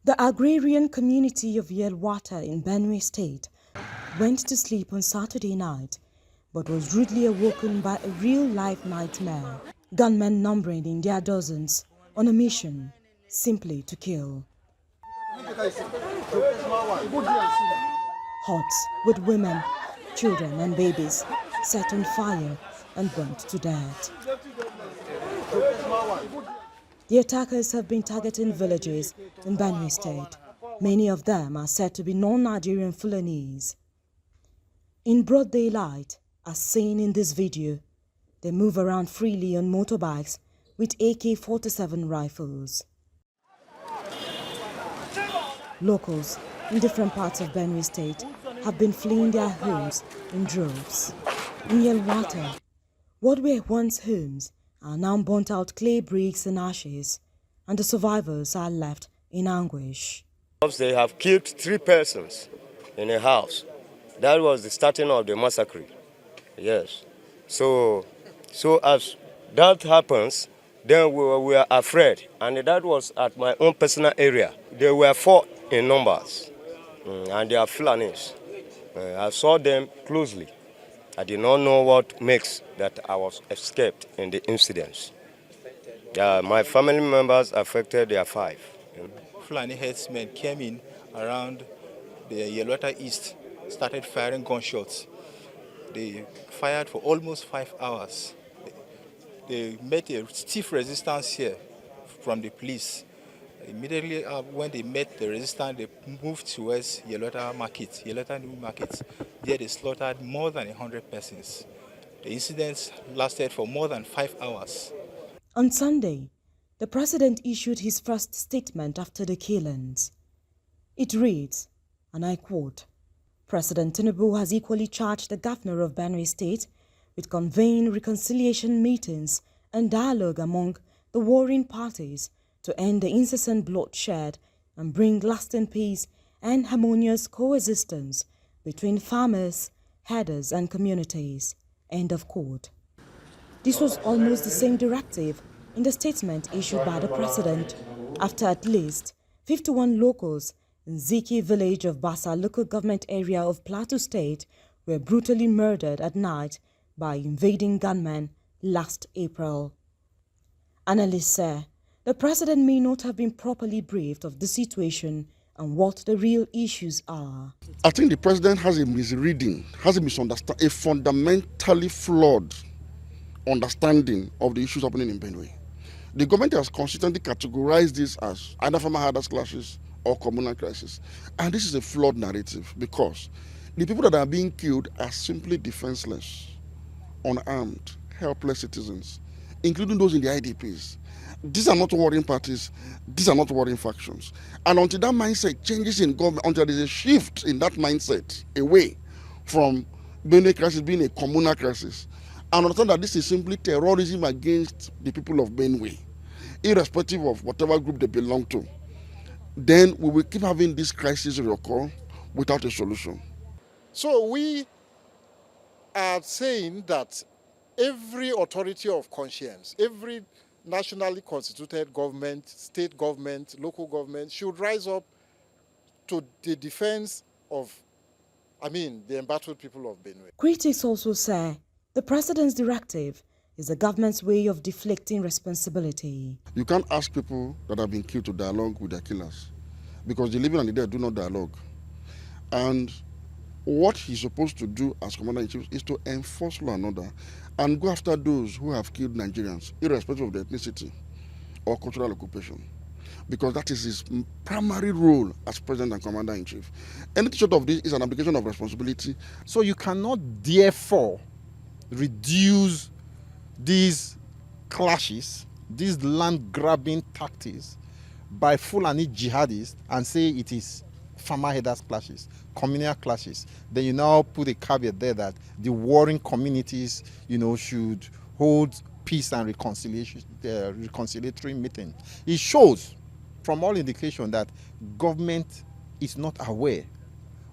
The agrarian community of Yelwata in Benue State went to sleep on Saturday night but was rudely awoken by a real-life nightmare. Gunmen numbering in their dozens on a mission simply to kill. Huts with women, children and babies set on fire and burnt to death. The attackers have been targeting villages in Benue State. Many of them are said to be non-Nigerian Fulanese. In broad daylight, as seen in this video, they move around freely on motorbikes with AK-47 rifles. Locals in different parts of Benue State have been fleeing their homes in droves. In Yelwata, what were once homes are now burnt out clay bricks and ashes, and the survivors are left in anguish. They have killed 3 persons in a house. That was the starting of the massacre. Yes. So as that happens, then we were afraid, and that was at my own personal area. There were 4 in numbers, and they are Fulanis. I saw them closely. I did not know what makes that I was escaped in the incidents. My family members affected, they are 5. Fulani headsmen came in around the Yelwata East, started firing gunshots. They fired for almost 5 hours. They met a stiff resistance here from the police. Immediately when they met the resistance, they moved towards Yelwata Market, Yelwata New Market. There they slaughtered more than 100 persons. The incidents lasted for more than 5 hours. On Sunday, the president issued his first statement after the killings. It reads, and I quote, "President Tinubu has equally charged the governor of Benue State with convening reconciliation meetings and dialogue among the warring parties to end the incessant bloodshed and bring lasting peace and harmonious coexistence between farmers, herders and communities." End of quote. This was almost the same directive in the statement issued by the president after at least 51 locals in Ziki village of Bassa local government area of Plateau State were brutally murdered at night by invading gunmen last April. Analysts say the president may not have been properly briefed of the situation and what the real issues are. I think the president has a misreading, has a misunderstanding, a fundamentally flawed understanding of the issues happening in Benue. The government has consistently categorized this as either farmer herders clashes or communal crisis. And this is a flawed narrative because the people that are being killed are simply defenseless, unarmed, helpless citizens, including those in the IDPs. These are not warring parties, these are not warring factions. And until that mindset changes in government, until there is a shift in that mindset away from Benue crisis being a communal crisis, and understand that this is simply terrorism against the people of Benue, irrespective of whatever group they belong to, then we will keep having this crisis reoccur without a solution. So we are saying that every authority of conscience, every nationally constituted government, state government, local government should rise up to the defense of, the embattled people of Benue. Critics also say the president's directive is the government's way of deflecting responsibility. You can't ask people that have been killed to dialogue with their killers because the living and the dead do not dialogue. And what he's supposed to do as commander-in-chief is to enforce law and order and go after those who have killed Nigerians, irrespective of their ethnicity or cultural occupation, because that is his primary role as president and commander-in-chief. Anything short of this is an application of responsibility. So you cannot therefore reduce these clashes, these land-grabbing tactics by Fulani jihadists and say it is farmer herders clashes, communal clashes. Then you now put a caveat there that the warring communities, should hold peace and reconciliatory meeting. It shows from all indication that government is not aware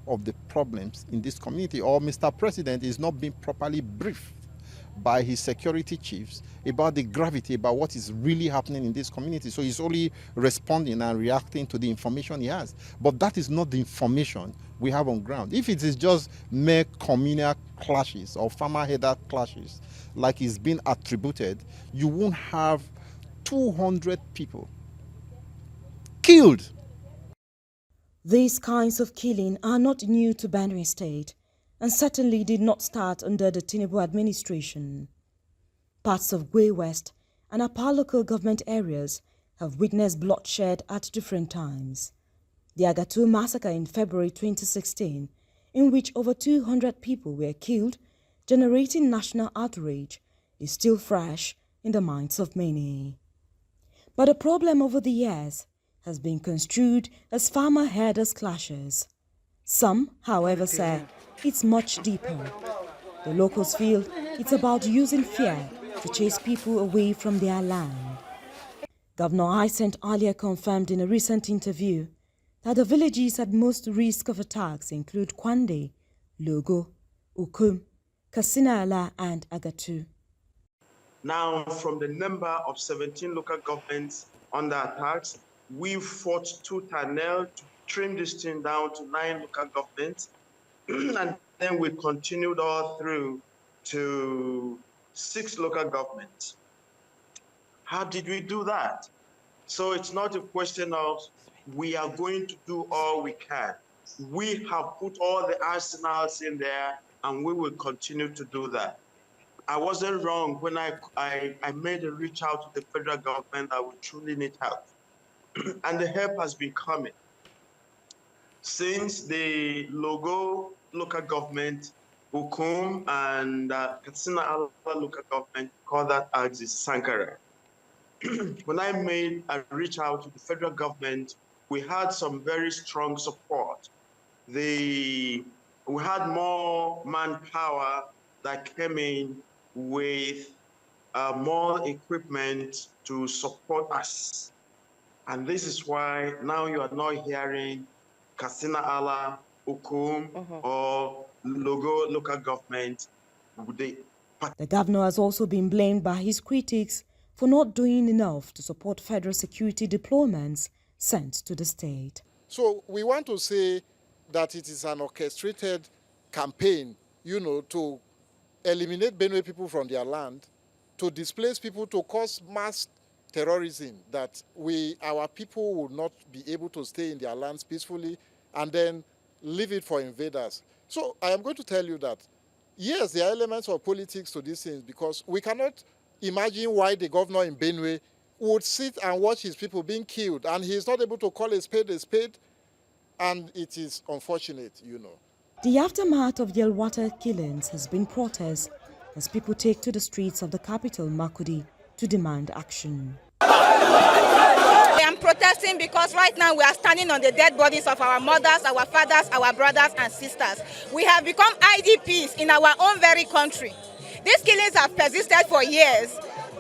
of the problems in this community, or Mr. President is not being properly briefed by his security chiefs about the gravity, about what is really happening in this community. So he's only responding and reacting to the information he has. But that is not the information we have on ground. If it is just mere communal clashes or farmer-header clashes, like it's been attributed, you won't have 200 people killed. These kinds of killing are not new to Benue State and certainly did not start under the Tinubu administration. Parts of Gwe West and Apa local government areas have witnessed bloodshed at different times. The Agatu massacre in February 2016, in which over 200 people were killed, generating national outrage, is still fresh in the minds of many. But the problem over the years has been construed as farmer-herders clashes. Some, however, say it's much deeper. The locals feel it's about using fear to chase people away from their land. Governor Hyacinth earlier confirmed in a recent interview that the villages at most risk of attacks include Kwande, Logo, Ukum, Kasinala and Agatu. Now, from the number of 17 local governments under attacks, we fought tooth and nail to trim this thing down to 9 local governments. And then we continued all through to 6 local governments. How did we do that? So it's not a question of we are going to do all we can. We have put all the arsenals in there and we will continue to do that. I wasn't wrong when I made a reach out to the federal government that we truly need help. And the help has been coming. Since the local government, Ukum and Katsina local government, call that Axis Sankara. When I made a reach out to the federal government, we had some very strong support. We had more manpower that came in with more equipment to support us. And this is why now you are not hearing Katsina Ala, Ukum, or Logo local government. The governor has also been blamed by his critics for not doing enough to support federal security deployments sent to the state. So we want to say that it is an orchestrated campaign, to eliminate Benue people from their land, to displace people, to cause mass terrorism, that our people will not be able to stay in their lands peacefully and then leave it for invaders. So I am going to tell you that, yes, there are elements of politics to these things, because we cannot imagine why the governor in Benue would sit and watch his people being killed and he is not able to call a spade, and it is unfortunate, The aftermath of Yelwata killings has been protest as people take to the streets of the capital, Makurdi, to demand action. I am protesting because right now we are standing on the dead bodies of our mothers, our fathers, our brothers and sisters. We have become IDPs in our own very country. These killings have persisted for years.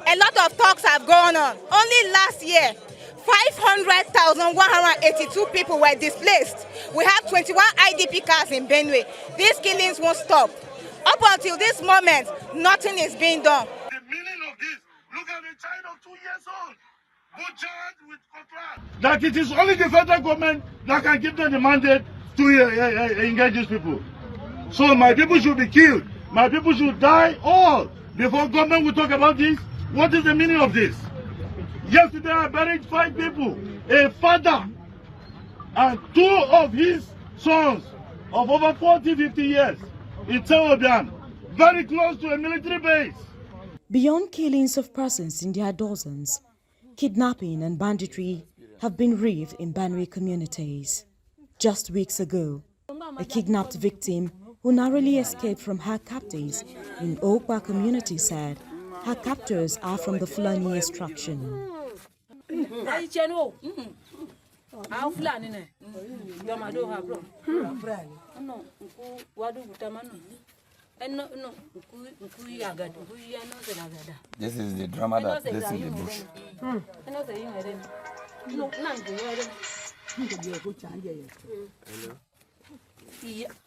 A lot of talks have gone on. Only last year, 500,182 people were displaced. We have 21 IDP cars in Benue. These killings won't stop. Up until this moment, nothing is being done. The meaning of this, look at the child of 2 years old, butchered with contract. That it is only the federal government that can give them the mandate to engage these people. So my people should be killed. My people should die all before government will talk about this. What is the meaning of this? Yesterday I buried 5 people, a father and 2 of his sons of over 40, 50 years in Teobian, very close to a military base. Beyond killings of persons in their dozens, kidnapping and banditry have been rife in Benue communities. Just weeks ago, a kidnapped victim who narrowly escaped from her captors in Okpe community said her captors are from the Fulani extraction. This is the drama that this is the bush.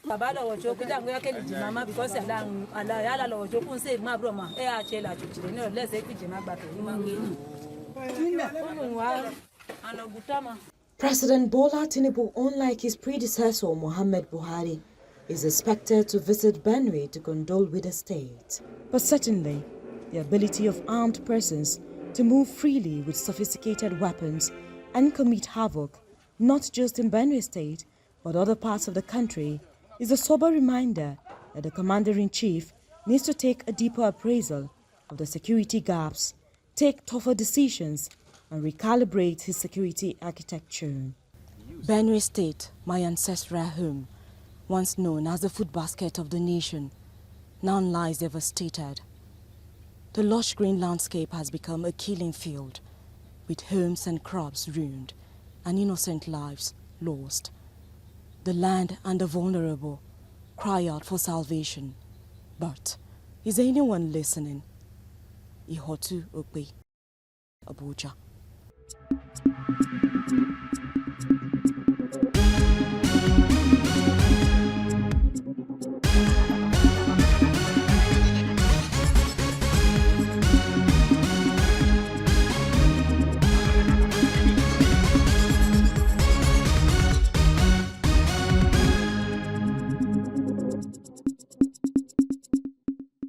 Baba lo joku da ngoya ke li mama because ala yala lo joku se ma bro ma e a che la chuchire no le se ki ma gba to ma ngeni. President Bola Tinubu, unlike his predecessor Muhammad Buhari, is expected to visit Benue to condole with the state. But certainly, the ability of armed persons to move freely with sophisticated weapons and commit havoc, not just in Benue State, but other parts of the country, is a sober reminder that the Commander-in-Chief needs to take a deeper appraisal of the security gaps, take tougher decisions, and recalibrate his security architecture. Benue State, my ancestral home, once known as the food basket of the nation, now lies devastated. The lush green landscape has become a killing field, with homes and crops ruined and innocent lives lost. The land and the vulnerable cry out for salvation. But is anyone listening? Ihotu Okpe, Abuja.